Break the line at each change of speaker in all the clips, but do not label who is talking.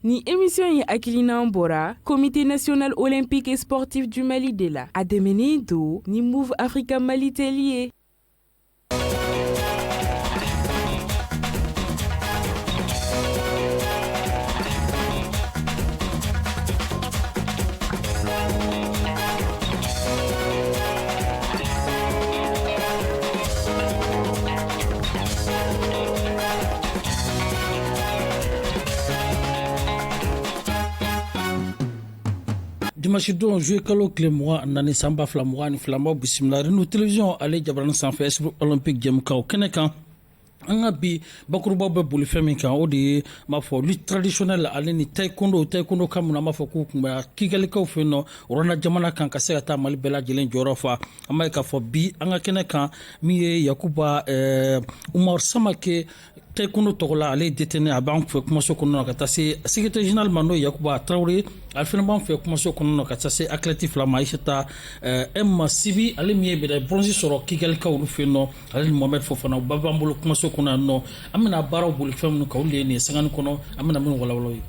ni émission ye hakilina bɔra comité national olympique et sportif du Mali de la a dɛmɛni do ni Move Africa Mali teli ye.
Dimanche don joué kalo kile mugan nani samba fila mugan ni filama bisimila Reno télévision ale jabarani sanfɛ esprit olympique jɛmukan kɛnɛ kan an ka bi bakurubaw bɛ boli fɛn min kan o de ye m'a fɔ lutte traditionnelle ale ni taekwondo kan mun an b'a fɔ k'u kunbɛra kigalikaw fɛ yen nɔ rwanda jamana kan ka se ka taa Mali bɛɛ lajɛlen jɔyɔrɔ fa an b'a ye k'a fɔ bi an ka kɛnɛ kan min ye Yakuba Umaru Samake taekwondo tɔgɔ la ale détenu a b'an fɛ kumaso kɔnɔ na ka taa se secrétaire général ma n'o ye Yakuba Traoré ale fana b'an fɛ kumaso kɔnɔ na ka taa se athlète fila ma Aïssata Sibi ale min ye médaille bronze sɔrɔ kigalikaw olu fɛ yen nɔ ale ni Mohamed Fofana u bɛɛ b'an bolo kumaso kɔnɔ yan nɔ an bɛna baaraw boli fɛn minnu kan olu de ye nin ye sangani kɔnɔ an bɛna minnu walawala ye.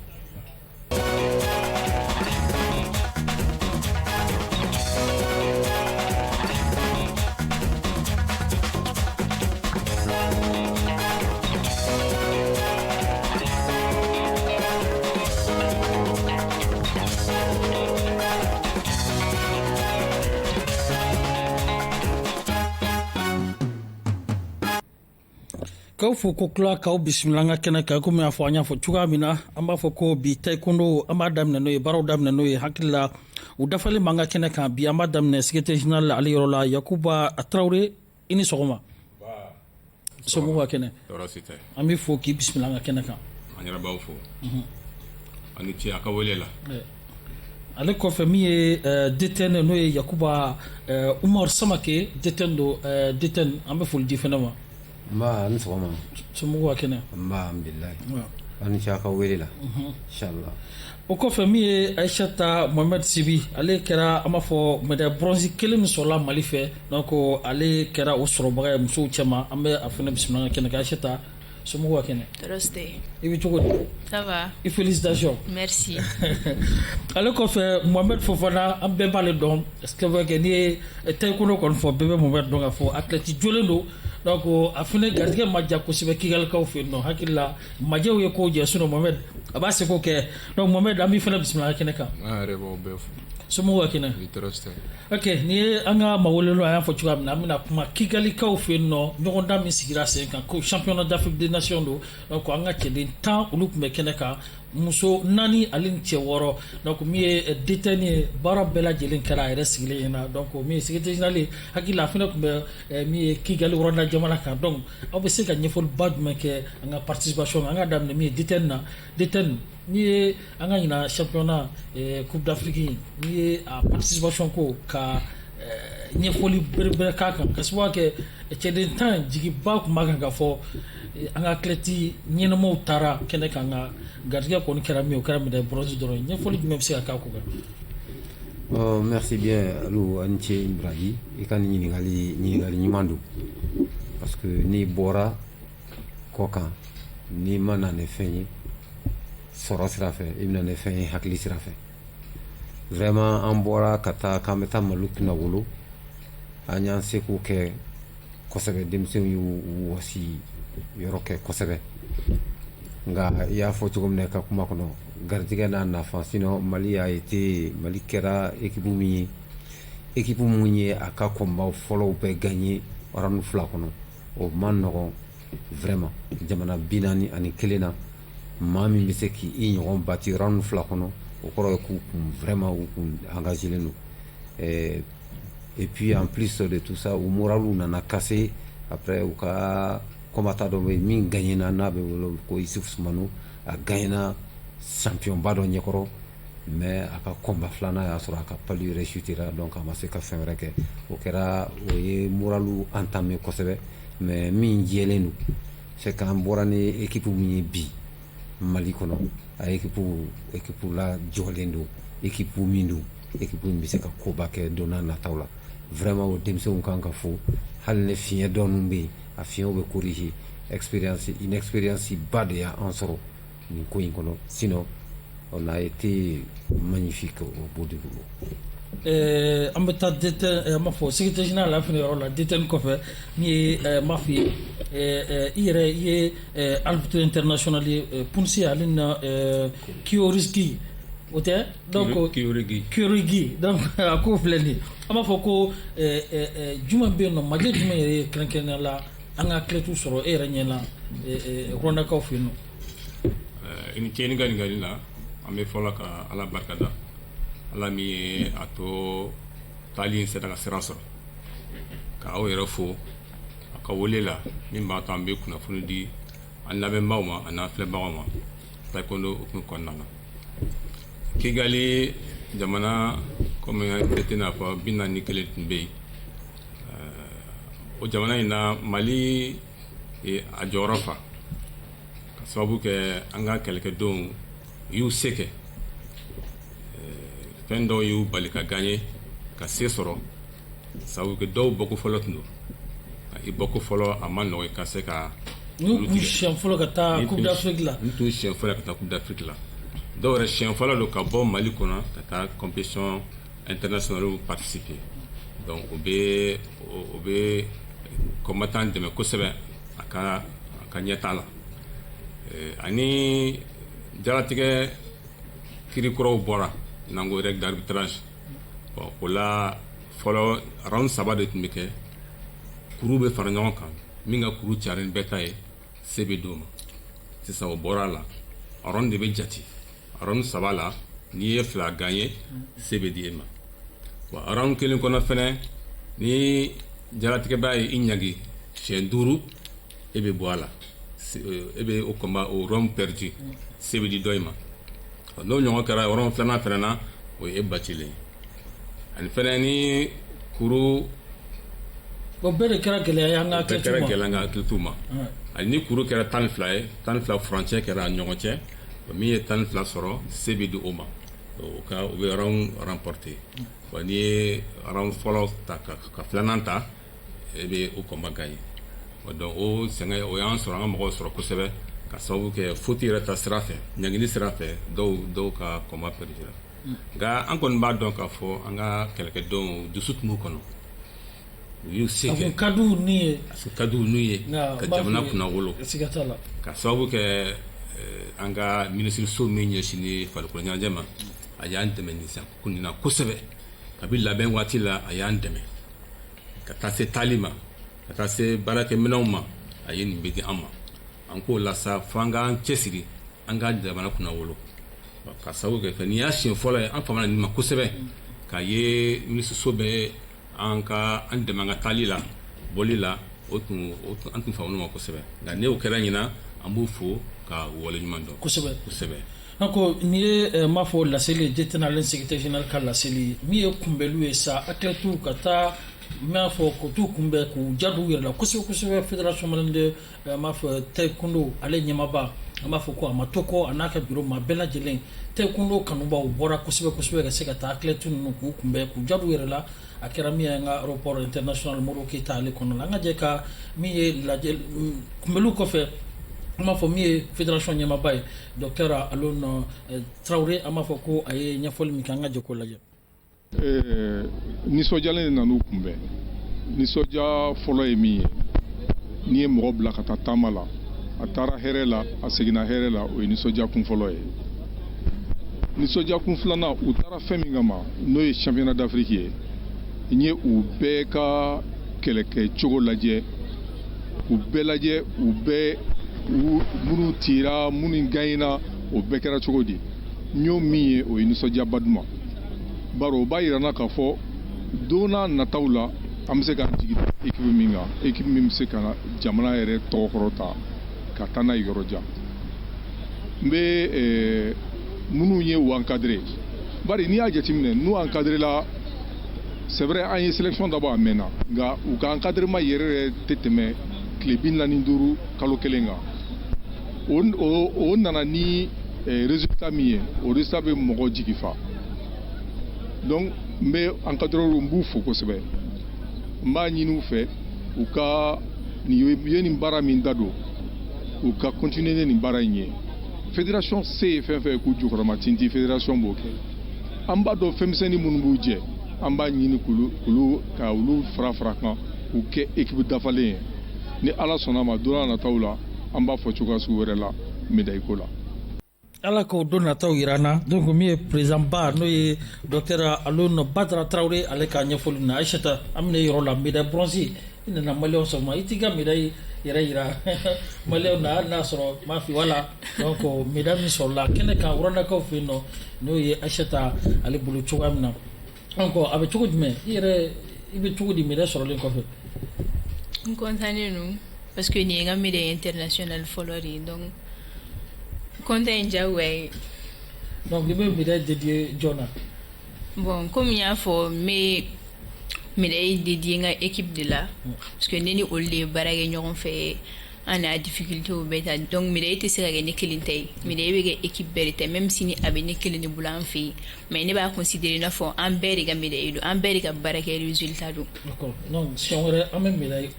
K'aw fo ko kula k'aw bisimila an ka kɛnɛ kan komi y'a fɔ an y'a fɔ cogoya min na an b'a fɔ ko bi taekwondo an b'a daminɛ n'o ye baaraw daminɛ n'o ye hakili la u dafalen b'an ka kɛnɛ kan bi an b'a daminɛ secrétaire général ale yɔrɔ la Yakuba Traoré i ni sɔgɔma somɔgɔw ka kɛnɛ an b'i fo k'i bisimila an ka kɛnɛ kan
an yɛrɛ b'aw fo ani ce a ka wele la
ale kɔfɛ min ye détenu n'o ye Yakuba Umaru Samake détenu do détenu an bɛ foli di fɛnɛ ma
Mba ni sɔgɔma
somɔgɔw ka kɛnɛ
mba alhamdulilayi ani ce a ka wele la inchallah
o kɔfɛ min ye Aïssata Mohamed Sibi ale kɛra an b'a fɔ médaille bronze kelen min sɔrɔla Mali fɛ donc ale kɛra o sɔrɔbaga ye musow cɛma an bɛ a fana bisimila ka kɛnɛ kan Aïssata somɔgɔw ka kɛnɛ
Troste
i bɛ cogo di
ça va
i félicitations
merci
ale kɔfɛ Mohamed Fofana an bɛɛ b'ale dɔn est ce que n'i ye taekwondo kɔni fɔ bɛɛ bɛ Mohamed dɔn k'a fɔ athlète jɔlen don donc a fana garijɛgɛ ma diya kosɛbɛ kigalikaw fɛ yen nɔ hakili la majɛw ye kow jɛ sinon Mohamed a b'a seko kɛ donc Mohamed an b'i fana bisimila kɛnɛ kan
an yɛrɛ b'aw bɛɛ fo
somɔgɔw ka kɛnɛ ok ni ye an ka mawulelo a y'a fɔ cogoya min na an bɛna kuma kigalikaw fɛ yen nɔ ɲɔgɔndan min sigira sen kan ko championnat d'Afrique des nations don donc an ka cɛden 10 olu tun bɛ kɛnɛ kan muso 4 ale ni cɛ 6 donc min ye détenu ye baara bɛɛ lajɛlen kɛra a yɛrɛ sigilen ɲɛna donc min ye secrétaire général ye hakili la a fana tun bɛ min ye kigali rwanda jamana kan donc aw bɛ se ka ɲɛfɔliba jumɛn kɛ an ka participation na an ka daminɛ min ye détenu na détenu n'i ye an ka ɲina championnat coupe d'Afrique n'i ye a participation ko ka ɲɛfɔli berebere k'a kan ka sababu kɛ cɛden 10 jigiba tun b'a kan ka fɔ an ka athlète ɲɛnamaw taara kɛnɛ kan nka garijɛgɛ kɔni kɛra min o kɛra médaille bronze dɔrɔn ye ɲɛfɔli jumɛn bɛ se ka k'a ko kan.
Merci bien Alou ani ce Ibrahim i ka nin ɲininkali ɲuman don parce que n'i bɔra kɔ kan n'i ma na ni fɛn ye sɔrɔ sira fɛ i bɛna ni fɛn ye hakili sira fɛ vraiment an bɔra ka taa k'an bɛ taa Mali kunna wolo an y'an seko kɛ kosɛbɛ denmisɛnw y'u wasi yɔrɔ kɛ kosɛbɛ nka i y'a fɔ cogo min na ka kuma kɔnɔ garijɛgɛ n'a nafa sinon Mali a été Mali kɛra équipe mun ye a ka kɔnbaw fɔlɔw bɛɛ gagné round 2 kɔnɔ o man nɔgɔn vraiment jamana 41 na maa min bɛ se k'i ɲɔgɔn bati round 2 kɔnɔ o kɔrɔ ye k'u kun vraiment u kun engagélen don et puis en plus de tout ça u moraliw nana casser après u ka combattant dɔ bɛ yen min gagnena n'a bɛ wele ko Isuf Sumano a gagnena champion ba dɔ ɲɛkɔrɔ mais a ka combat filanan y'a sɔrɔ a ka palu rechutera donc a ma se ka fɛn wɛrɛ kɛ o kɛra o ye moraliw entamé kosɛbɛ mais min jɛlen don c'est qu'an bɔra ni équipe min ye bi Mali kɔnɔ a équipe la jɔlen don équipe min don équipe min bɛ se ka koba kɛ don n'a nataw la vraiment o denmisɛnw kan ka fo hali ni fiɲɛ dɔɔninw bɛ yen a fiɲɛw bɛ corriger une expérience ba de y'an sɔrɔ nin ko in kɔnɔ sinon on a été magnifique au bout du boulot.
An bɛ taa an b'a fɔ secrétaire général la fɛnɛ yɔrɔ la DTN kɔfɛ min ye n b'a f'i ye i yɛrɛ i ye arbitre international ye Punsi ale na Kiorigi o tɛ donc Kiorigi donc a ko filɛ nin ye an b'a fɔ ko jumɛn bɛ yen nɔ majɛ jumɛn yɛrɛ ye kɛrɛnkɛrɛnnenya la an ka clé sɔrɔ e yɛrɛ ɲɛ la Rwandakaw fɛ yen nɔ.
I ni ce ni ŋaniŋali la an bɛ fɔlɔ ka Ala barikada Ala min ye a to taali in sera ka sira sɔrɔ ka aw yɛrɛ fo a ka wele la min b'a to an bɛ kunnafoni di an lamɛnbaaw ma a n'an filɛbagaw ma taekwondo hukumu kɔnɔna na. Kigali jamana komi an tɛ n'a fɔ 41 tun bɛ yen o jamana in na Mali ye a jɔyɔrɔ fa ka sababu kɛ an ka kɛlɛkɛdenw y'u se kɛ fɛn dɔw y'u bali ka gagner ka se sɔrɔ sabu kɛ dɔw bɔko fɔlɔ tun don i bɔko fɔlɔ a ma nɔgɔ ka se ka
n'u siɲɛ fɔlɔ ka taa Coupe d'Afrique la
n'u siɲɛ fɔlɔ ka taa Coupe d'Afrique la dɔw yɛrɛ siɲɛ fɔlɔ don ka bɔ Mali kɔnɔ ka taa compétition internationale participer donc o bɛ combattant dɛmɛ kosɛbɛ a ka ɲɛtaa la ani jaratigɛ kirikuraw bɔra n'an ko règle d'arbitrage bon o la fɔlɔ round 3 de tun bɛ kɛ kuru bɛ fara ɲɔgɔn kan min ka kuru cari bɛɛ ta ye se bɛ d'o ma sisan o bɔra a la round de bɛ jate round 3 la n'i ye 2 gagner se bɛ di e ma bon round 1 kɔnɔ fɛnɛ ni jaratigɛba ye i ɲagi siɲɛ 5 e bɛ bɔ a la e bɛ o combat o round perdu se bɛ di dɔ in ma n'o ɲɔgɔn kɛra round 2 fɛnɛ na o ye e batilen ani fɛnɛ ni kuru
o bɛɛ de kɛra gɛlɛya ye an ka
athlètes ma ani ni kuru kɛra 12 ye 12 furancɛ kɛra a ɲɔgɔn cɛ min ye 12 sɔrɔ se bɛ di o ma o bɛ round remporté wa n'i ye round fɔlɔ ta ka 2nan ta e bɛ o combat gagner donc o sɛgɛn o y'an sɔrɔ an ka mɔgɔw sɔrɔ kosɛbɛ ka sababu kɛ faute yɛrɛ ta sira fɛ ɲangini sira fɛ dɔw ka combat perdira nka an kɔni b'a dɔn k'a fɔ an ka kɛlɛkɛdenw dusu tun b'u kɔnɔ u y'u se kɛ
ka di u ni ye
ka jamana kunna wolo ka sababu kɛ an ka minisiriso min ɲɛsinnen farikolo ɲɛnajɛ ma a y'an dɛmɛ nin na kosɛbɛ kabi labɛn waati la a y'an dɛmɛ ka taa se taali ma ka taa se baarakɛminɛnw ma a ye nin bɛ di an ma an k'o la sa fo an k'an cɛsiri an ka jamana kunna wolo ka sababu kɛ nin y'a siɲɛ fɔlɔ ye an famana nin ma kosɛbɛ k'a ye minisiriso bɛ an dɛmɛ an ka taali la bɔli la an tun famana ma kosɛbɛ nka n'o kɛra ɲinan an b'u fo ka waleɲuman dɔn kosɛbɛ.
donc n'i ye n b'a fɔ laseli détenant secrétaire général ka laseli min ye kunbɛliw ye sa athlètes ka taa n b'a fɔ ko t'u kunbɛn k'u jadu u yɛrɛ la kosɛbɛ fédération malienne de n b'a fɔ taekwondo ale ɲɛmaaba an b'a fɔ ko a ma to kɔ a n'a ka bureau ma bɛɛ lajɛlen taekwondo kanubaw bɔra kosɛbɛ ka se ka taa athlètes ninnu k'u kunbɛn k'u jadu u yɛrɛ la a kɛra min ye an ka aéroport international Modibo Keyita ale kɔnɔ la an ka jɛ ka min ye lajɛ kunbɛliw kɔfɛ an b'a fɔ min ye fédération ɲɛmaaba ye docteur Alon Traoré an b'a fɔ ko a ye ɲɛfɔli min kɛ an ka jɛ k'o lajɛ.
Nisɔndiyalen de nan'u kunbɛn nisɔndiya fɔlɔ ye min ye n'i ye mɔgɔ bila ka taa taama la a taara hɛrɛ la a seginna hɛrɛ la o ye nisɔndiya kun fɔlɔ ye nisɔndiya kun filanan u taara fɛn min kama n'o ye championnat d'Afrique ye n ye u bɛɛ ka kɛlɛkɛ cogo lajɛ u bɛɛ minnu tira minnu gagnera o bɛɛ kɛra cogo di n y'o min ye o ye nisɔndiyaba d'u ma bari o b'a yirana k'a fɔ don n'a nataw la an bɛ se k'an jigi équipe min kan équipe min bɛ se ka jamana yɛrɛ tɔgɔkɔrɔta ka taa n'a ye yɔrɔ jan n bɛ minnu ye u encadré bari n'i y'a jateminɛ n'u encadré la c'est vrai an ye sélection dabɔ a mɛnna nka u ka encadrement yɛrɛ tɛ tɛmɛ tile 45 kalo kelen kan o nana ni résultat min ye o résultat bɛ mɔgɔ jigi fa donc n bɛ encadreurs n b'u fo kosɛbɛ n b'a ɲini u fɛ u ka nin ye nin baara min da don u ka continuer nin baara in ye fédération se ye fɛn fɛn k'u jukɔrɔma tinti fédération b'o kɛ an b'a dɔn fɛnmisɛnnin minnu b'u jɛ an b'a ɲini k'olu ka olu fara kan k'u kɛ équipe dafalen ye ni ala sɔnna ma don n'a nataw la an b'a fɔ cogoya sugu wɛrɛ la médaille ko la
ala k'o don nataw yira na donc min ye président ba n'o ye docteur Alun Badara Traoré ale ka ɲɛfɔli na Aïssata an bɛna yɔrɔ la médaille bronze i nana maliyɛnw sɔrɔ ma i t'i ka médaille yɛrɛ yira maliyɛnw na hali n'a sɔrɔ m'a fi wala donc médaille min sɔrɔla kɛnɛ kan Wuranakaw fɛ yen nɔ n'o ye Aïssata ale bolo cogoya min na donc a bɛ cogo jumɛn i bɛ cogo di médaille sɔrɔlen kɔfɛ.
n content non parce que ni nga médaille internationale fɔlɔ de donc content jagoya
donc i bɛ médaille dédié jɔn.
bon comme n y'a fɔ n bɛ médaille dédié n ka équipe de la parce que ne ni olu de ye baara kɛ ɲɔgɔn fɛ an n'a difficulté o bɛɛ ta donc médaille tɛ se ka kɛ ne kelen ta ye médaille bɛ kɛ équipe bɛɛ de ta même si ni a bɛ ne kelen de bolo an fɛ yen mais ne b'a considérer i n'a fɔ an bɛɛ de ka médaille don an bɛɛ de ka baara kɛ résultat don. d'accord
donc siɲɛ wɛrɛ an bɛ médaille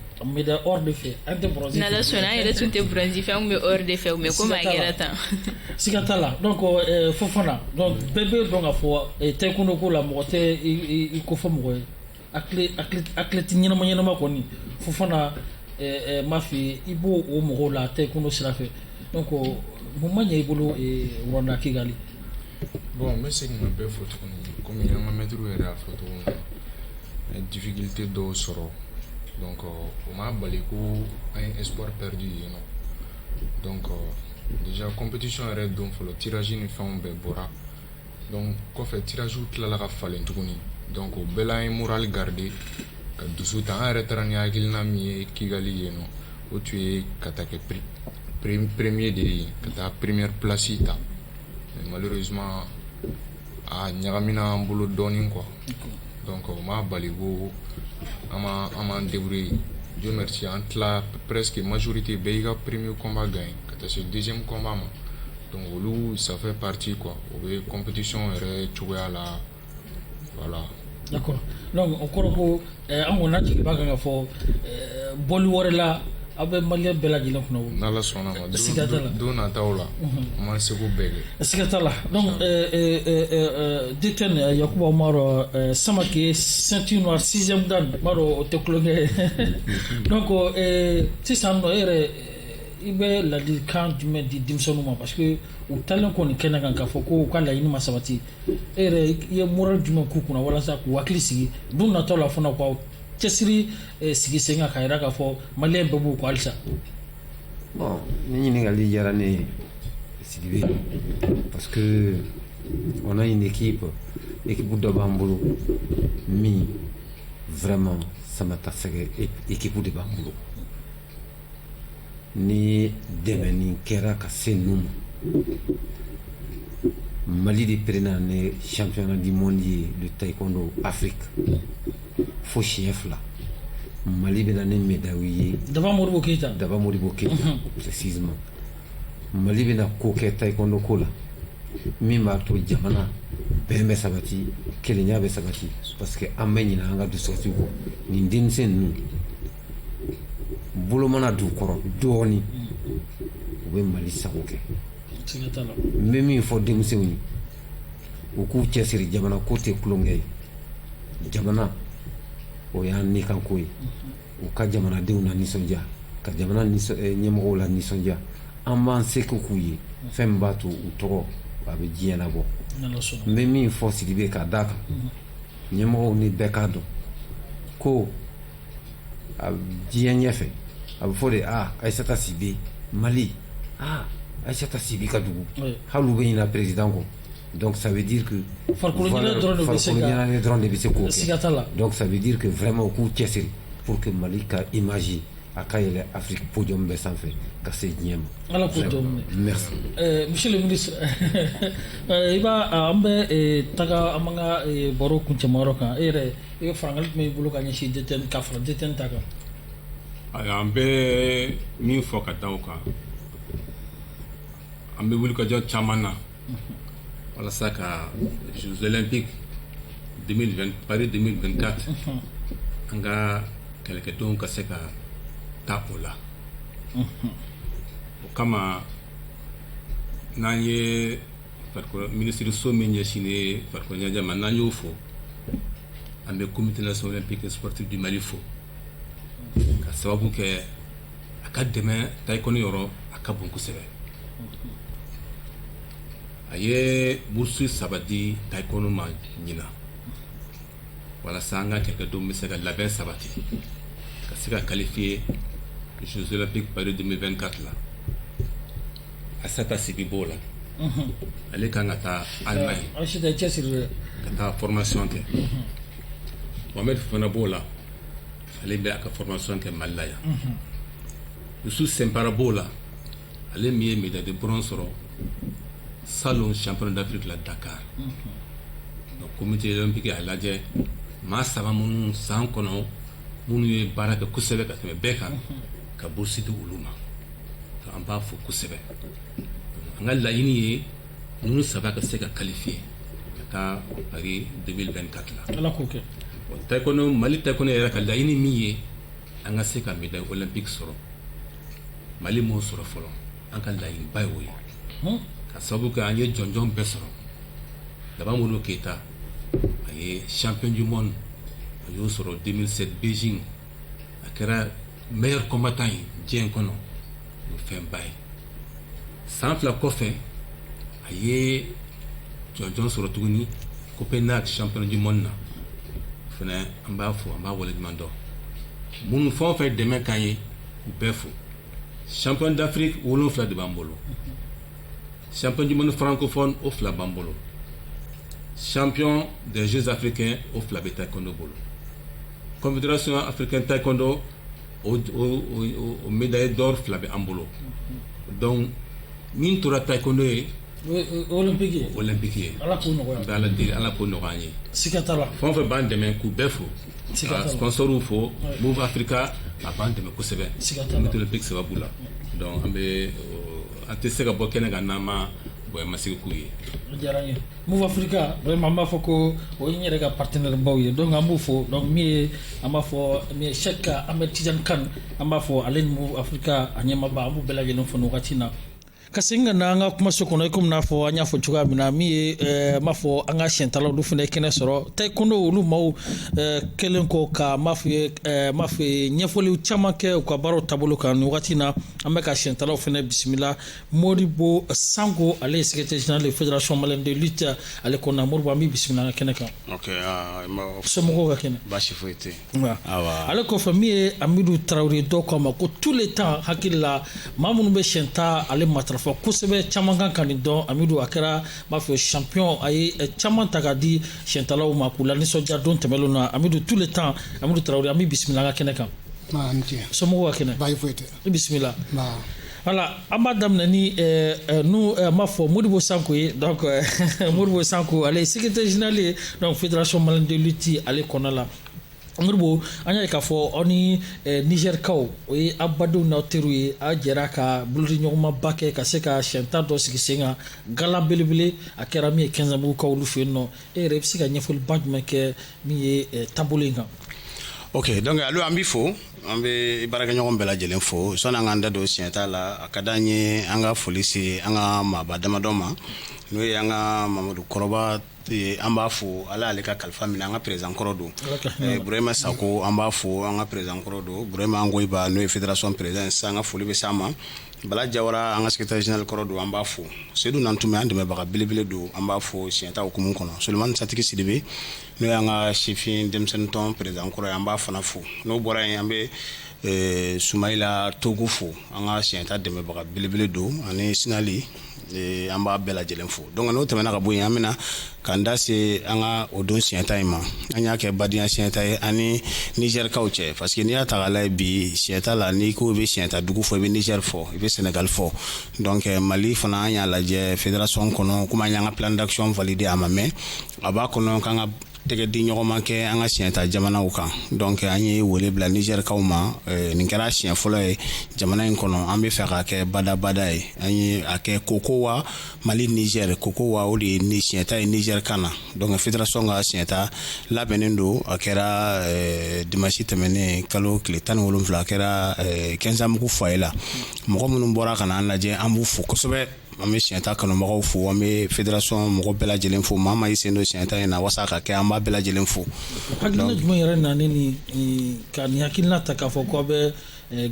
hors de fɛ an tɛ bronze.
n'ala sɔnna an yɛrɛ tun tɛ bronze fɛ an tun bɛ hors de fɛ mais komi a kɛra tan.
siga t'a la donc Fofana donc bɛɛ bɛ dɔn ka fɔ taekwondo ko la mɔgɔ tɛ i ko fɔ mɔgɔ ye athlète ɲɛnama kɔni Fofana m'a fi i b'o o mɔgɔw la taekwondo sira fɛ donc mun ma ɲɛ i bolo Rwanda Kigali.
bon n bɛ segin ka bɛɛ fɔ tuguni komi an ka maître yɛrɛ y'a fɔ cogo min na difficulté dɔw sɔrɔ donc o m'a bali ko an ye espoir perdu yen nɔ donc déjà compétition yɛrɛ don fɔlɔ tirage ni fɛnw bɛɛ bɔra donc kɔfɛ tirage tilala ka falen tuguni donc o bɛɛ la an ye moral garder ka dusu ta an yɛrɛ taara ni hakilina min ye Kigali yen nɔ o tun ye ka taa kɛ premier de ye ka taa première place ta mais malheureusement a ɲagamina an bolo dɔɔnin quoi donc o m'a bali ko an m'an débrouiller Dieu merci an tila presque majorité bɛɛ y'i ka premier combat gagné ka taa se deuxième combat ma donc olu ça fait partie quoi o bɛ compétition yɛrɛ cogoya la voilà.
d'accord donc o kɔrɔ ko an kɔni jigi b'a kan ka fɔ bɔli wɛrɛ la aw bɛ maliyɛn bɛɛ lajɛlen kunna o.
n'ala sɔnna ma don nataw la an m'an seko bɛɛ kɛ. siga
t'a la donc DTN Yakuba Umaru Samake ceinture noire 6e dan n b'a dɔn o tɛ tulonkɛ donc sisan nɔ e yɛrɛ i bɛ ladilikan jumɛn di denmisɛnninw ma parce que u talen kɔni kɛnɛ kan k'a fɔ ko u ka laɲini ma sabati e yɛrɛ i ye moral jumɛn k'u kunna walasa k'u hakili sigi don nataw la fana k'aw cɛsiri sigi sen kan k'a jira k'a fɔ maliyɛn bɛɛ b'u kɔ halisa.
bon ni ɲininkali diyara ne ye Sidibe parce que on a une équipe dɔ b'an bolo min vraiment sama ta sɛgɛ équipe de b'an bolo ni dɛmɛni kɛra ka se ninnu ma Mali de prenna ne championnat du monde ye de taekwondo Afrique fo siɲɛ 2 Mali bɛna ne médaille ye
Daba Modibo Keita
précisément Mali bɛna ko kɛ taekwondo ko la min b'a to jamana bɛn bɛ sabati kelenya bɛ sabati parce que an bɛ ɲinɛ an ka dusukasi kɔ nin denmisɛn ninnu bolo mana d'u kɔrɔ dɔɔni u bɛ Mali sago kɛ n bɛ min fɔ denmisɛnw ye u k'u cɛsiri jamana ko tɛ tulonkɛ ye jamana o y'an nikanko ye u ka jamanadenw la nisɔndiya ka jamana ɲɛmɔgɔw la nisɔndiya an b'an seko k'u ye fɛn min b'a to u tɔgɔ a bɛ diɲɛ labɔ n bɛ min fɔ Sidibe k'a d'a kan ɲɛmɔgɔw ni bɛɛ k'a dɔn ko a diɲɛ ɲɛfɛ a bɛ fɔ de Aïssata Sibi Mali Aïssata Sibi ka dugu hali u bɛ ɲinɛ président kɔ donc ça veut dire que
farikolo ɲɛnajɛ
dɔrɔn de bɛ se k'o kɛ donc ça veut dire que vraiment u k'u cɛsiri pour que Mali ka image a ka yɛlɛ Afrique podium bɛɛ sanfɛ ka se diɲɛ ma.
Ala k'o dɔn.
Merci.
Monsieur le ministre i b'a an bɛ taga an b'an ka baro kuncɛmayɔrɔ kan e yɛrɛ i bɛ farangali jumɛn b'i bolo ka ɲɛsin DTN ka fara DTN ta kan.
An bɛ min fɔ ka da o kan an bɛ wulikajɔ caman na walasa ka Jeux olympiques 2020 Paris 2024 an ka kɛlɛkɛdenw ka se ka taa o la o kama n'an ye farikolo minisiriso min ɲɛsinnen farikolo ɲɛnajɛ ma n'an y'o fo an bɛ comité national olympique et sportif du Mali fo ka sababu kɛ a ka dɛmɛ taekwondo yɔrɔ a ka bon kosɛbɛ a ye bourse 3 di taekwondo ma ɲina walasa an ka kɛlɛkɛdenw bɛ se ka labɛn sabati ka se ka qualifier Jeux olympiques Paris 2024 la Asata Sibi b'o la ale kan ka taa Allemagne ka taa formation kɛ Mohamed fana b'o la ale bɛ a ka formation kɛ Mali la yan Youssou Sempara b'o la ale min ye médaille de bronze sɔrɔ salon championnat d'Afrique la Dakar donc comité olympique a lajɛ maa 3 minnu san kɔnɔ minnu ye baara kɛ kosɛbɛ ka tɛmɛ bɛɛ kan ka bourse di olu ma an b'a fɔ kosɛbɛ an ka laɲini ye ninnu 3 ka se ka qualifier ka taa Paris 2024 la
ala k'o kɛ
taekwondo Mali taekwondo yɛrɛ ka laɲini min ye an ka se ka médaille olympique sɔrɔ Mali m'o sɔrɔ fɔlɔ an ka laɲini ba ye o ye ka sababu kɛ an ye jɔnjɔn bɛɛ sɔrɔ Laban Modibo Keita a ye champion du monde a y'o sɔrɔ 2007 Beijing a kɛra meilleur combattant ye diɲɛ kɔnɔ o fɛn ba ye san 2 kɔfɛ a ye jɔnjɔn sɔrɔ tuguni Copenhague champion du monde na fɛnɛ an b'a fɔ an b'a waleɲuman dɔn minnu fɛn o fɛn dɛmɛ k'an ye u bɛɛ fo champion d'Afrique 7 de b'an bolo champion du monde francophone o 2 b'an bolo champion des Jeux africains o 2 bɛ taekwondo bolo confédération africaine taekwondo o médaille d'or 2 bɛ an bolo donc min tora taekwondo ye olympique ye
ala k'o nɔgɔya
ala deli ala k'o nɔgɔya an ye
siga t'a la
fɛn o fɛn b'an dɛmɛ k'u bɛɛ fo ka sponsorw fo Move Africa a b'an dɛmɛ kosɛbɛ comité olympique sababu la donc an bɛ an tɛ se ka bɔ kɛnɛ kan n'an ma bonya masigi k'u ye
diyara n ye Move Africa vraiment an b'a fɔ ko o ye n yɛrɛ ka partenaire baw ye donc an b'o fɔ donc min ye an b'a fɔ min ye Cheikh Ahmed Tidiane Kane an b'a fɔ ale ni Move Africa a ɲɛmaaba an b'u bɛɛ lajɛlen fɔ nin wagati na ka segin ka na an ka kumaso kɔnɔ i komi n'a fɔ an y'a fɔ cogoya min na min ye n b'a fɔ an ka siɲɛtalaw olu fana ye kɛnɛ sɔrɔ taekwondo olu maaw kɛlen kɔ ka n b'a fɔ ye ɲɛfɔliw caman kɛ u ka baaraw taabolo kan nin wagati na an bɛ ka siɲɛtalaw fana bisimila Modibo Sango ale ye secrétaire général de fédération malienne de lutte ale kɔnɔna Modibo an b'i bisimila an ka kɛnɛ kan somɔgɔw ka kɛnɛ
baasi foyi tɛ
ale kɔfɛ min ye Amidu Tarawele dɔw k'a ma ko tous les temps hakili la maa minnu bɛ siɲɛta ale matarafa kosɛbɛ caman kan ka nin dɔn Amidu a kɛra b'a fɔ champion a ye caman ta ka di siɲɛtalaw ma k'u la nisɔndiya don tɛmɛlenw na Amidu tous les temps Amidu Tarawele an b'i bisimila an ka kɛnɛ kan somɔgɔw ka kɛnɛ
baasi foyi tɛ
i bisimila voilà an b'a daminɛ ni n b'a fɔ Modibo Sanko ye donc Modibo Sanko ale ye secrétaire général ye donc fédération malienne de lutte ale kɔnɔ la Modibo an y'a ye k'a fɔ aw ni Nigerkaw o ye aw badenw n'aw teriw ye a jɛra ka bolodiɲɔgɔnmaba kɛ ka se ka siɲɛta dɔ sigi sen kan gala belebele a kɛra min ye 15 bugukaw olu fɛ yen nɔ e yɛrɛ i bɛ se ka ɲɛfɔliba jumɛn kɛ min ye taabolo in kan
ok donc alo an b'i fo an bɛ baarakɛɲɔgɔn bɛɛ lajɛlen fo sɔnni an k'an da don siɲɛta la a ka d'an ye an ka foli se an ka maaba damadɔ ma n'o ye an ka Mamadu Kɔrɔba an b'a fo ala ale ka kalifa minɛ an ka président kɔrɔ don Burema Sako an b'a fo an ka président kɔrɔ don Burema Angoyiba n'o ye fédération président sisan an ka foli bɛ s'a ma Bala Jawara an ka secrétaire général kɔrɔ don an b'a fo Seydou Nantume an dɛmɛbaga belebele don an b'a fo siɲɛta hukumu kɔnɔ Sulemani Satigi Sidibe n'o ye an ka sifin denmisɛnnin tɔn président kɔrɔ ye an b'a fana fo n'o bɔra yen an bɛ Sumayila Togo fo an ka siɲɛta dɛmɛbaga belebele don ani Sinali an b'a bɛɛ lajɛlen fo donc n'o tɛmɛna ka bɔ yen an bɛna k'an da se an ka o don siɲɛta in ma an y'a kɛ badenya siɲɛta ye ani Nigerkaw cɛ parce que n'i y'a ta k'a lajɛ bi siɲɛta la n'i ko i bɛ siɲɛta dugu fɔ i bɛ Niger fɔ i bɛ Sénégal fɔ donc Mali fana an y'a lajɛ fédération kɔnɔ komi an y'an ka plan d'action valider a ma mɛn a b'a kɔnɔ k'an ka tɛgɛ di ɲɔgɔn ma kɛ an ka siɲɛta jamanaw kan donc an ye wele bila Nigerkaw ma nin kɛra siɲɛ fɔlɔ ye jamana in kɔnɔ an bɛ fɛ k'a kɛ badabada ye an ye a kɛ Kokowa Mali Niger Kokowa o de ye siɲɛta ye Niger kan na donc fédération ka siɲɛta labɛnnen don a kɛra dimanche tɛmɛnen kalo tile 17 a kɛra 15 mugu foyer la mɔgɔ minnu bɔra ka na an lajɛ an b'u fo kosɛbɛ an bɛ siɲɛ ta kanubagaw fo, an bɛ fédération mɔgɔ bɛɛ lajɛlen fo, maa maa y'i sen don siɲɛ ta in na wasa ka kɛ an b'a bɛɛ lajɛlen fo.
Hakilina jumɛn yɛrɛ nana ni ka nin hakilina ta k'a fɔ k'aw bɛ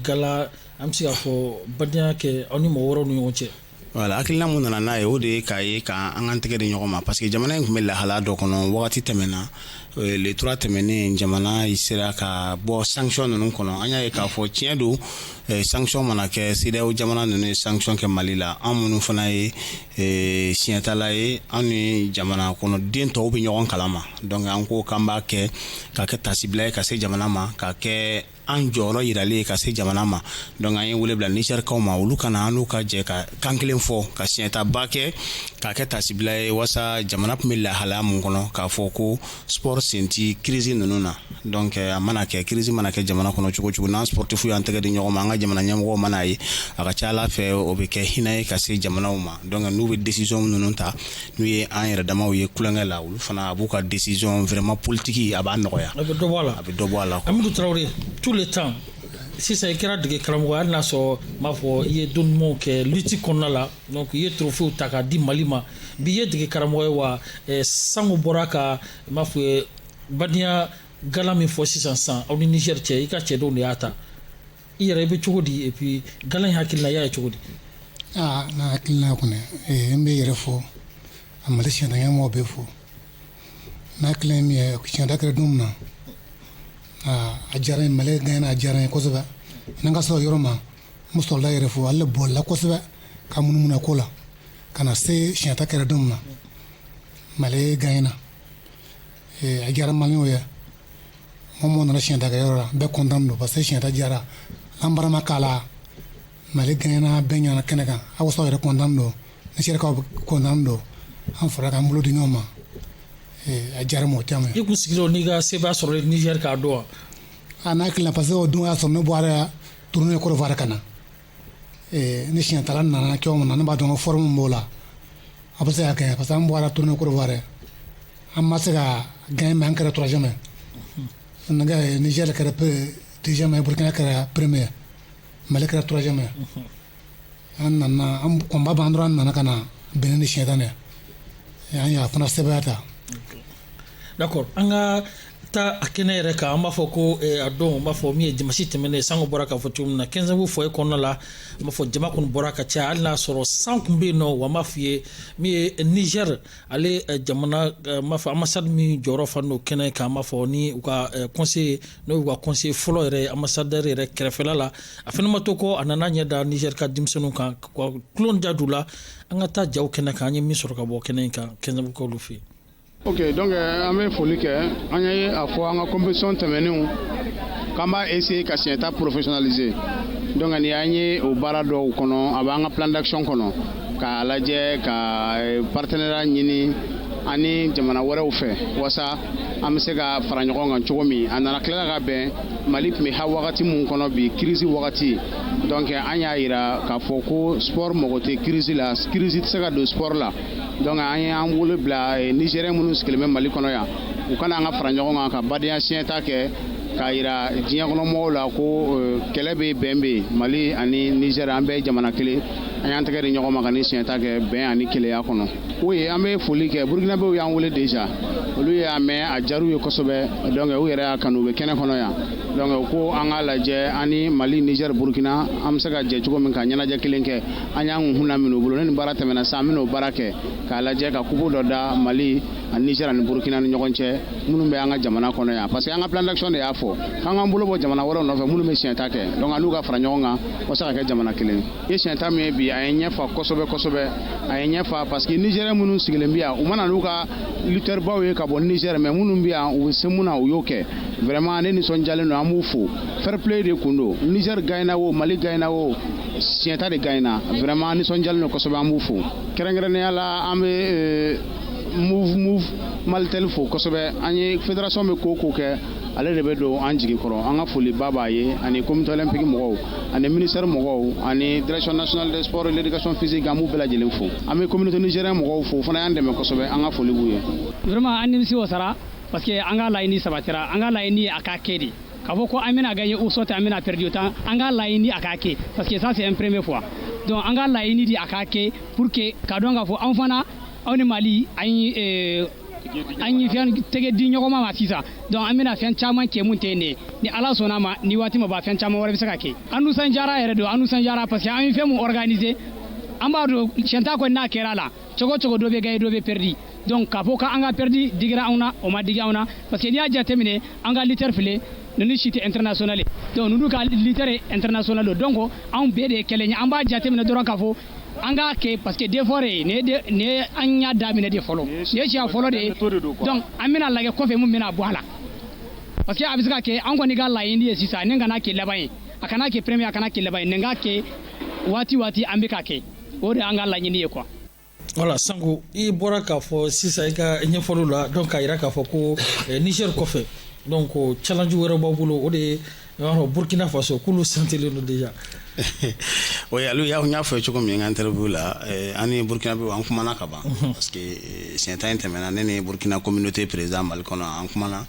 gala an bɛ se k'a fɔ badenya kɛ aw ni mɔgɔ wɛrɛw ni ɲɔgɔn cɛ?
Voilà, hakilina mun nana n'a ye o de ye k'a ye k'an kan tɛgɛ di ɲɔgɔn ma parce que jamana in tun bɛ lahala dɔ kɔnɔ wagati tɛmɛna le 3 tɛmɛnen jamana sera ka bɔ sanction ninnu kɔnɔ. An y'a ye k'a fɔ tiɲɛ don sanction mana kɛ CEDEAO jamana ninnu ye sanction kɛ Mali la, an minnu fana ye siɲɛtala ye, an ni jamana kɔnɔ den tɔw bɛ ɲɔgɔn kalama, donc an ko k'an b'a kɛ ka kɛ tasibila ye ka se jamana ma, ka kɛ an jɔyɔrɔ yiralen ka se jamana ma. Donc an ye wele bila Nigerkaw ma olu kana an n'u ka jɛ ka kan kelen fɔ ka siɲɛtaba kɛ ka kɛ tasibila ye wasa jamana tun bɛ lahalaya mun kɔnɔ k'a fɔ ko sport senti crise ninnu na. Donc a mana kɛ crise mana kɛ jamana kɔnɔ cogo cogo n'an sportifu y'an tɛgɛ di ɲɔgɔn ma, an ka jamana ɲɛmɔgɔw mana ye a ka ca Ala fɛ o bɛ kɛ hinɛ ye ka se jamanaw ma. Donc n'u bɛ décision ninnu ta n'u ye an yɛrɛ damaw ye kulonkɛ la, olu fana a b'u ka décision vraiment politique a b'a nɔgɔya.
A bɛ dɔ bɔ a la.
A bɛ dɔ bɔ a la.
Amidou Traoré, tous les temps sisan i kɛra dege karamɔgɔ hali n'a sɔrɔ m'a fɔ i ye don ɲumanw kɛ lutte kɔnɔna la, donc i ye trophée ta k'a di Mali ma, bi i ye dege karamɔgɔ ye wa sango bɔra ka m'a fɔ badenya gala min fɔ sisan san aw ni Niger cɛ i ka cɛdenw de y'a ta, i yɛrɛ i bɛ cogo di et puis gala in hakilina y'a ye cogo di?
Na hakilina kɔni n bɛ yɛrɛ fɔ a Mali siɲɛta ɲɛmɔgɔw bɛ fɔ, n'a hakilina min ye siɲɛta kɛra don min na a diyara n ye, Mali gagné a diyara n ye kosɛbɛ, n'an ka sɔrɔ yɔrɔ ma n bɛ sɔrɔla yɛrɛ fɔ ale bolila kosɛbɛ ka munumunu ko la ka na se siɲɛta kɛra don min na Mali gagné a diyara maliyɛnw ye, mɔgɔ nana siɲɛta kɛ yɔrɔ la bɛɛ content don parce que siɲɛta diyara, an barama k'a la Mali gagné bɛɛ ɲana kɛnɛ kan, aw sɔrɔ yɛrɛ content don, ne serikaw content don, an fɔra k'an bolo di ɲɔgɔn ma. A diyara mɔgɔ caman ye.
I kun sigilen n'i ka se b'a sɔrɔ Niger k'a dɔn wa?
N'a hakilina parce que o don y'a sɔrɔ ne bɔra tournée Côte d'Ivoire ka na, ni siɲɛtala nana cogo min na ne b'a dɔn ko forme b'o la a bɛ se ka gagner parce que an bɔra tournée Côte d'Ivoire an ma se ka gagner mais an kɛra 3e, Niger kɛra 2e, Burkina kɛra 1er, Mali kɛra 3e. An nana an combat ban dɔrɔn an nana ka na bɛn ni siɲɛta ne an y'a fana sɛbɛya ta.
D'accord, an ka taa a kɛnɛ yɛrɛ kan an b'a fɔ ko a don n b'a fɔ min ye dimanche tɛmɛnen sango bɔra k'a fɔ cogo min na 15 août foyer kɔnɔna la n b'a fɔ jama kɔni bɔra ka caya hali n'a sɔrɔ san kun bɛ yen nɔ wa n b'a f'i ye min ye Niger ale jamana n b'a fɔ ambassade min jɔyɔrɔ fa n'o kɛnɛ kan n b'a fɔ ni u ka conseiller n'o y'u ka conseiller fɔlɔ yɛrɛ ambassadeur yɛrɛ kɛrɛfɛla la a fana ma to ko a nana ɲɛ da Niger ka denmisɛnninw kan ka tulon da d'u la an ka taa jaw kɛnɛ kan an ye min sɔrɔ ka bɔ kɛnɛ in kan 15 août k'olu fɛ yen.
Ok, donc an bɛ foli kɛ an ye a fɔ an ka compétition tɛmɛnenw k'an b'a essayer ka siɲɛta professionnaliser, donc ni an ye o baara dɔw kɔnɔ a b'an ka plan d'action kɔnɔ k'a lajɛ ka partenariat ɲini ani jamana wɛrɛw fɛ wasa an bɛ se ka fara ɲɔgɔn kan cogo min a nana tila ka bɛn Mali tun bɛ ha wagati mun kɔnɔ bi crise wagati, donc an y'a yira k'a fɔ ko sport mago tɛ crise la, crise tɛ se ka don sport la, donc an ye an wolo bila Nigérien minnu sigilen bɛ Mali kɔnɔ yan u kana an ka fara ɲɔgɔn kan ka badenya siɲɛta kɛ k'a yira diɲɛ kɔnɔ mɔgɔw la ko kɛlɛ bɛ bɛn bɛ Mali ani Niger an bɛɛ jamana kelen, an y'an tɛgɛ di ɲɔgɔn ma ka ni siɲɛta kɛ bɛn ani kelenya kɔnɔ. Oui, an bɛ foli kɛ Burkinabɛw y'an wele déjà, olu y'a mɛn a diyar'u ye kosɛbɛ, donc u yɛrɛ y'a kanu u bɛ kɛnɛ kɔnɔ yan, donc ko an k'a lajɛ ani Mali Niger Burkina an bɛ se ka jɛ cogo min ka ɲɛnajɛ kelen kɛ an y'an kun laminɛ u bolo, ne ni baara tɛmɛna sisan an bɛn'o baara kɛ k'a lajɛ ka kubo dɔ da Mali ani Niger ani Burkina ni ɲɔgɔn cɛ minnu bɛ an ka jamana kɔnɔ yan, parce que an ka plan d'action de y'a fɔ k'an k'an bolo bɔ jamana wɛrɛw nɔfɛ minnu bɛ siɲɛta kɛ, donc an n'u ka fara ɲɔgɔn kan walasa ka kɛ jamana kelen ye. Siɲɛta min ye bi a ye ɲɛfa kosɛbɛ kosɛbɛ, a ye ɲɛfa parce que Nigérien minnu sigilen bɛ yan u mana n'u ka lutteur baw ye ka bɔ Niger mais minnu bɛ yan u bɛ se mun na u y'o kɛ, vraiment ne nisɔndiyalen don an b'u fo, fair play de kun don, Niger gagné o Mali gagné o siɲɛta de gagné, vraiment nisɔndiyalen don kosɛbɛ an b'u fo. Kɛrɛnkɛrɛnnenya la an bɛ move Malitel fo kosɛbɛ, an ye fédération bɛ ko kɛ ale de bɛ don an jigi kɔrɔ, an ka foli ba b'a ye ani comité olympique mɔgɔw ani ministère mɔgɔw ani direction nationale des sports et l'éducation physique an b'u bɛɛ lajɛlen fo, an bɛ communauté nigérienne mɔgɔw fo fana y'an dɛmɛ kosɛbɛ, an ka foli b'u ye.
Vraiment an nimisi wasara parce que an ka laɲini sabatira, an ka laɲini ye a ka kɛ de, k'a fɔ ko an bɛna gagner ou soit an bɛna perdre du temps, an ka laɲini a ka kɛ parce que ça c'est un première fois. donc an ka laɲini di a ka kɛ pour que ka dɔn k'a fɔ an fana aw ni Mali an ye fɛn tɛgɛ di ɲɔgɔn ma sisan donc an bɛna fɛn caman kɛ mun tɛ ne ni Ala sɔnna ma ni waati ma ba fɛn caman wɛrɛ bɛ se ka kɛ an nusanjara yɛrɛ don an nusanjara parce que an ye fɛn mun organiser an b'a dɔn siyɛnta kɔni n'a kɛra la cogo cogo dɔ bɛ gagné dɔ bɛ perdu donc k'a fɔ k'an ka perdu digira anw na o ma digi anw na parce que n'i y'a jateminɛ an ka lutteur filɛ ninnu si tɛ international ye donc ninnu ka lutteur ye international don donc anw bɛɛ de ye kelen ye an b'a jateminɛ dɔrɔn k'a fɔ an k'a kɛ parce que d'effort ye nin ye an y'a daminɛ de fɔlɔ nin ye siɲɛ fɔlɔ de ye donc an bɛna lajɛ kɔfɛ mun bɛna bɔ a la parce que a bɛ se ka kɛ an kɔni ka laɲini ye sisan nin kana kɛ laban ye a kana kɛ premier a kana kɛ laban ye nin ka kɛ waati an bɛ ka kɛ o de an ka laɲini ye quoi.
Voilà, Sango, i bɔra k'a fɔ sisan i ka ɲɛfɔliw la donc k'a yira k'a fɔ ko Niger kɔfɛ donc challenge wɛrɛ b'aw bolo o de ye Burkina Faso k'olu sentilen don déjà.
Oui, alors il y a fait cogo min interview la ani Burkina be an kumana ka ban parce que c'est un tɛmɛna ne ni Burkina communauté président Mali kɔnɔ an kumana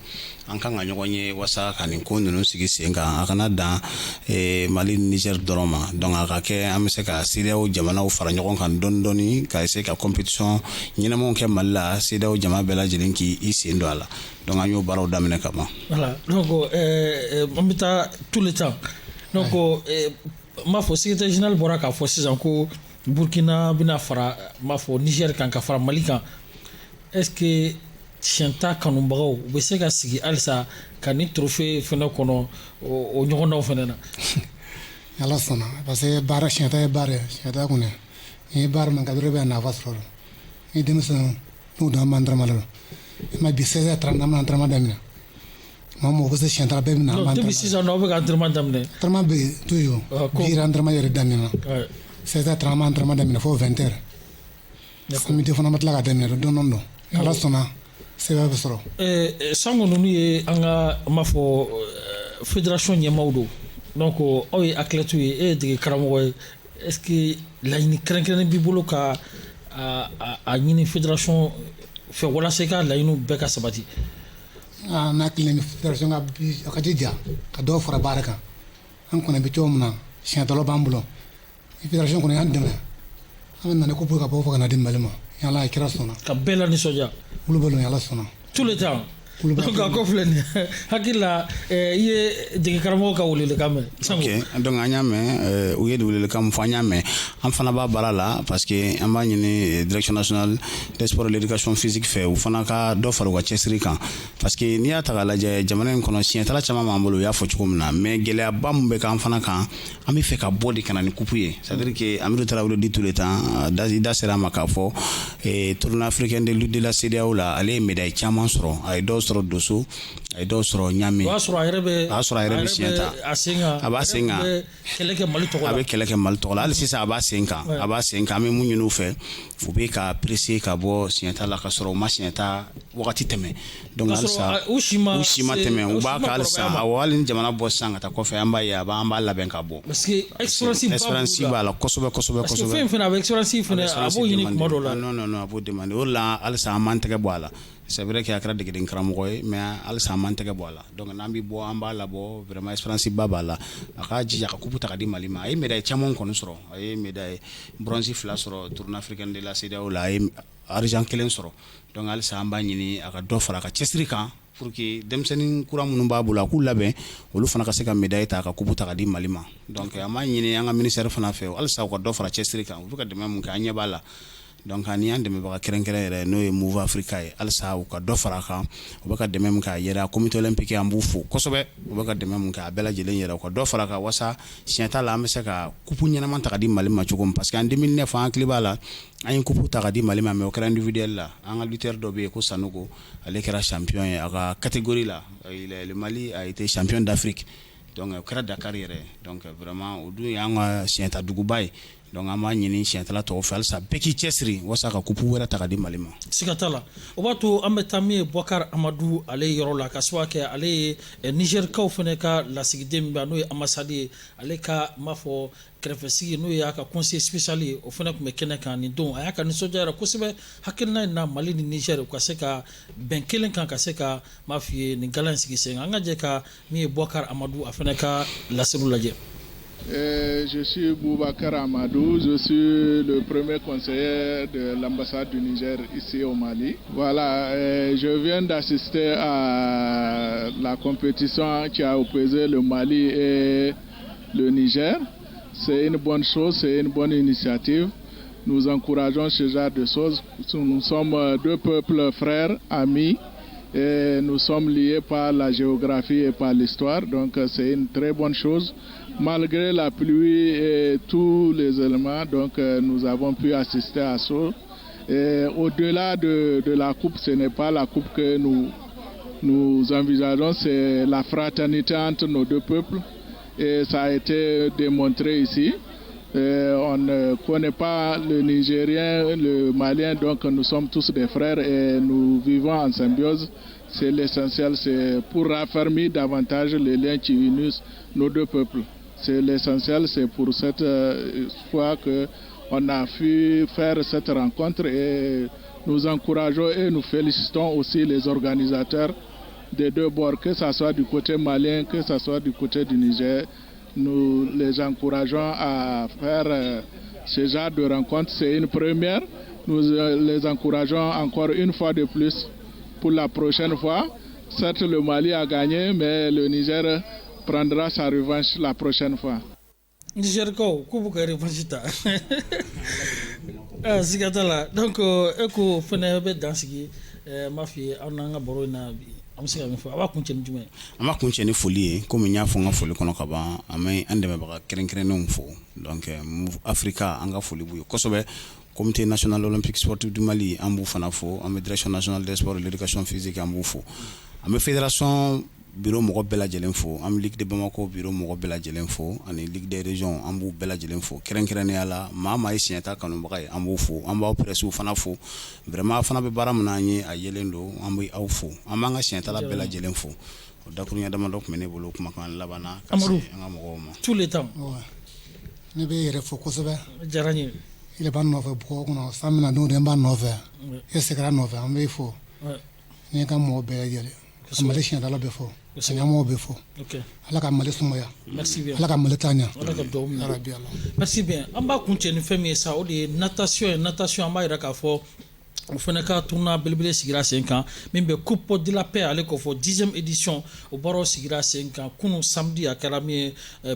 an kan ka ɲɔgɔn ye wasa ka nin ko ninnu sigi sen kan a kana dan Mali Niger dɔrɔn ma donc a ka kɛ an bɛ se ka CEDEAO jamanaw fara ɲɔgɔn kan dɔɔni dɔɔni ka essayer ka compétition ɲɛnamaw kɛ Mali la CEDEAO jama bɛɛ lajɛlen k'i sen don a la donc an y'o baaraw daminɛ ka ban.
Voilà, donc on bɛ taa tout le temps donc m'a fɔ secrétaire général bɔra k'a fɔ sisan ko Burkina bɛna fara m'a fɔ Niger kan ka fara Mali kan est-ce que siyɛnta kanubagaw u bɛ se ka sigi halisa ka ni trophée fɛnɛ kɔnɔ o ɲɔgɔndanw fɛnɛ na.
Ala sɔnna parce que baara siyɛnta ye baara ye siyɛnta kɔni n'i ye baara min kɛ dɔrɔn i bɛ nafa sɔrɔ ni denmisɛnw n'u dan b'an entraînement la mais bi 16h30 an bɛna entraînement daminɛ maa mɔgɔ bɛ se siyɛnta bɛɛ bɛna an b'an
depuis 6 ans aw bɛ ka entraînement daminɛ.
entraînement bɛ yen toujours bi yɛrɛ entraînement yɛrɛ daminɛna 16h30 an b'an entraînement daminɛ fo 20h samedi fana bɛ tila ka daminɛ dɔɔni dɔɔni Ala sɔnna sɛbɛn bɛ sɔrɔ.
Sango ninnu ye an ka m'a fɔ fédération ɲɛmaaw don donc aw ye athlètes ye e ye dege karamɔgɔ ye est-ce que laɲini kɛrɛnkɛrɛnnen b'i bolo ka a ɲini fédération fɛ walasa i ka laɲiniw bɛɛ ka sabati.
n'a kelen fédération ka jija ka dɔw fara baara kan an kɔni bɛ cogo min na siyɛntɔlɔ b'an bolo fédération kɔni y'an dɛmɛ an bɛ na ni ko ka bɔ fɔ ka na di Mali ma yala a kɛra sɔnna
ka bɛɛ la nisɔndiya
olu balo yala sɔnna
tout le temps donc a ko filɛ nin hakili la i ye dege karamɔgɔ ka welelikan mɛn.
Ok donc an y'a mɛn u ye welelikan min fɔ an y'a mɛn an fana b'a baara la parce que an b'a ɲini direction nationale des sports et l'éducation physique fɛ u fana ka dɔ fara u ka cɛsiri kan parce que n'i y'a ta k'a lajɛ jamana in kɔnɔ siyɛntala caman b'an bolo u y'a fɔ cogo min na mais gɛlɛyaba min bɛ k'an fana kan an bɛ fɛ ka bɔ de ka na ni coupe ye c'est à dire que Amidou Traoré dit tout le temps i da sera a ma k'a fɔ tournoi africain de lutte de la CEDEAO la ale ye médaille caman sɔrɔ a ye dɔw sɔrɔ Dosso a ye dɔw sɔrɔ Ɲame
o y'a sɔrɔ a yɛrɛ bɛ
siyɛnta a b'a sen kan a bɛ kɛlɛ kɛ Mali tɔgɔ la hali sisan a b'a sen kan an bɛ mun ɲini u fɛ u bɛ ka presser ka bɔ siyɛnta la ka sɔrɔ u ma siyɛnta wagati tɛmɛ donc halisa u si ma tɛmɛ u b'a kɛ halisa hali ni jamana bɔ sisan ka taa kɔfɛ an b'a ye an b'a labɛn ka bɔ
parce que expérience
b'a la kosɛbɛ
parce que fɛn fɛnɛ a bɛ expérience fɛnɛ a b'o ɲini kuma dɔw la
non a b'o demander o la halisa an m'an tɛgɛ bɔ a la c'est vrai que a kɛra degeden karamɔgɔ ye mais halisa an m'an tɛgɛ bɔ a la donc n'an bɛ bɔ an b'a labɔ vraiment expérience ba b'a la a ka jija ka coupe ta ka di Mali ma a ye médaille caman kɔni sɔrɔ a ye médaille bronze 2 sɔrɔ tournoi africain de la CEDEAO la a ye argent 1 sɔrɔ donc halisa an b'a ɲini a ka dɔ fara a ka cɛsiri kan pour que denmisɛnnin kura minnu b'a bolo a k'u labɛn olu fana ka se ka médaille ta ka coupe ta ka di Mali ma donc an b'a ɲini an ka ministère fana fɛ halisa u ka dɔ fara cɛsiri kan u bɛ ka dɛmɛ mun kɛ an ɲɛ b'a la donc ani an dɛmɛbaga kɛrɛnkɛrɛn yɛrɛ n'o ye Move Africa ye halisa u ka dɔ fara kan u bɛ ka dɛmɛ min kɛ a yɛrɛ comité olympique an b'u fo kosɛbɛ u bɛ ka dɛmɛ min kɛ a bɛɛ lajɛlen yɛrɛ u ka dɔ fara kan wasa siyɛnta la an bɛ se ka coupe ɲɛnama ta ka di Mali ma cogo min parce que en 2009 an hakili b'a la an ye coupe ta ka di Mali ma mais o kɛra individuel la an ka lutteur dɔ bɛ yen ko Sanogo ale kɛra champion ye a ka catégorie la le Mali a été champion d'Afrique donc o kɛra Dakar yɛrɛ donc vraiment o dun y'an ka siyɛnta duguba ye donc an b'a ɲini siyɛntala tɔw fɛ halisa bɛɛ k'i cɛsiri wasa ka coupe wɛrɛ ta ka di Mali ma.
Siga t'a la o b'a to an bɛ taa min ye Boubacar Amadou ale yɔrɔ la ka sababu kɛ ale ye Nigerikaw fana ka lasigiden min bɛ yan n'o ye ambassade ye ale ka n b'a fɔ kɛrɛfɛsigi n'o ye a ka conseiller spécial ye o fana tun bɛ kɛnɛ kan nin don a y'a ka nisɔndiya yɛrɛ kosɛbɛ hakilina in na Mali ni Niger u ka se ka bɛn kelen kan ka se ka n b'a f'i ye nin gala in sigi sen kan an ka jɛ ka min ye Boubacar Amadou a fana ka laseliw lajɛ.
Je suis Boubacar Amadou, je suis le premier conseiller de l'ambassade du Niger ici au Mali. Voilà, je viens d'assister à la compétition qui a opposé le Mali et le Niger. C'est une bonne chose, c'est une bonne initiative. Nous encourageons ce genre de choses. Nous sommes deux peuples frères, amis, et nous sommes liés par la géographie et par l'histoire, donc c'est une très bonne chose. Malgré la pluie et tous les éléments, donc nous avons pu assister à ça. Et au-delà de la coupe, ce n'est pas la coupe que nous envisageons, c'est la fraternité entre nos deux peuples. Et ça a été démontré ici. On ne connaît pas le Nigérien, le Malien, donc nous sommes tous des frères et nous vivons en symbiose. C'est l'essentiel, c'est pour raffermir davantage les liens qui unissent nos deux peuples. C'est l'essentiel, c'est pour cette fois qu'on a pu faire cette rencontre et nous encourageons et nous félicitons aussi les organisateurs des deux bords, que ce soit du côté malien, que ce soit du côté du Niger. Nous les encourageons à faire ce genre de rencontre. C'est une première. Nous les encourageons encore une fois de plus pour la prochaine fois. Certes, le Mali a gagné, mais le Niger prendra sa revanche la prochaine fois.
Niger ko kubuka revanche ta. Sigatala. Donc eko fene be dansigi mafi ananga borona
ama kunche ni folie comme nya fonga folie kono kaba amay andeme baka kerenkerenum fo donc Move Africa anga folie bu kosobe comité national olympique sportif du Mali ambu fana fo am direction nationale des sports et l'éducation physique ambu fo am fédération bureau mogo bela jelen fo am ligue de Bamako bureau mogo bela jelen fo ani ligue des régions ambu bela jelen fo kerenkerene ala mama yi signata kanu bagay ambu fo amba presso fana fo vraiment fana be baram nani a yelendo ambu aw fo amanga signata la bela jelen fo dakunya dama dok mene bolo kuma kan labana kasi nga mogo ma
tous les temps
ne be yere fo ko sobe
jarani
ile ban no fe ko no samina no de ban no fe ese kra no fe ambe fo ne ka mo bela jele Malaysia dala befo Sanyamo befo
OK
ala ka male sumaya
merci bien
ala ka male tanya
ala ka do
arabi Allah
merci bien amba kunche ni femi sa o de natation amba ira ka fo o fana ka tourna belbele sigira 5 ans mimbe coupe de la paix ale ko fo 10e édition o baro sigira 5 ans kunu samedi a karami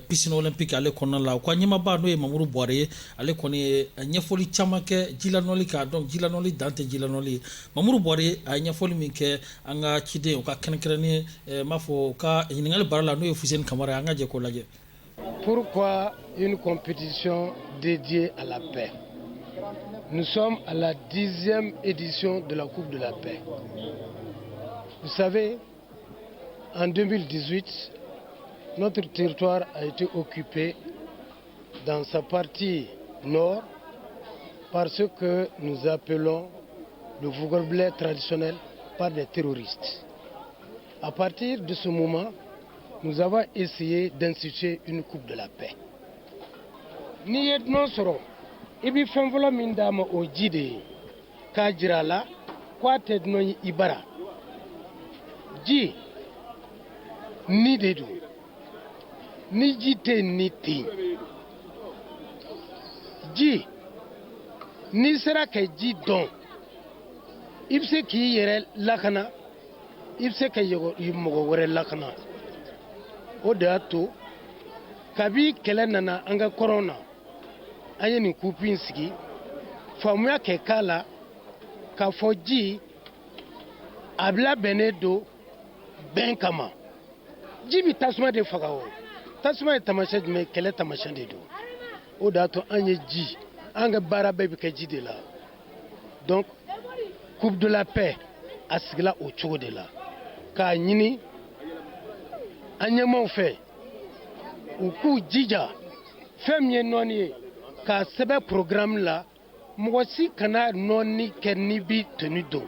piscine olympique ale konna la ko nyima ba no e mamuru boire ale koni nyefoli chamake jilanoli ka donc jilanoli dante jilanoli mamuru boire a nyefoli minke anga chide o ka kenkrene mafo ka ningal barala no e fusen kamara anga je ko laje.
Pourquoi une compétition dédiée à la paix? Nous sommes à la 10e édition de la Coupe de la Paix. Vous savez, en 2018, notre territoire a été occupé dans sa partie nord par ce que nous appelons le Vougourblé traditionnel par des terroristes. À partir de ce moment, nous avons essayé d'instituer une Coupe de la Paix. Nous serons ibi fenfolo min dama o jide ka jira la kwate no ibara ji ni dedu ni jite ni ti ji ni sera ka ji don ibse ki yere lakana ibse ka yogo yimogo wore lakana o dato kabi kele nana anga corona anye ni kupin sigi famuya ke kala ka foji abla benedo ben kama jibi tasuma de fagawo tasuma e tamasha me kele tamasha de do o dato anye ji anga bara bebe ke ji de la donc coupe de la paix asigla o chogo de la ka nyini anye mo fe o ku jija femye noni ka sebe programme la mosi kana noni kenni bi tenu do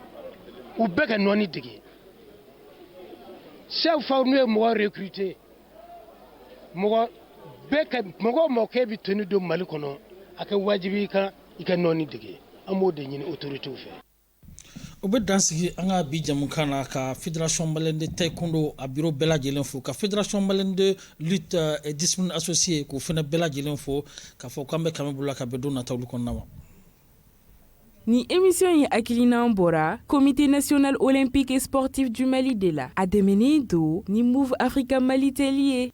ou beka noni digi chaque fois nous mo recruter mo beka mo ke bi tenu do mali kono aka wajibi ka ika noni digi amo de nyini autorité fe
o bɛ dansigi an ka bi jamukan na ka fédération malienne de taekwondo a bureau bɛɛ lajɛlen fo ka fédération malienne de lutte et discipline associée k'o fana bɛɛ lajɛlen fo k'a fɔ k'an bɛ kami bolola ka bɛn don natawlu kɔnɔna ma.
Ni émission yi hakilina bora comité national olympique et sportif du Mali de la a dɛmɛni do ni Move Africa Mali telier.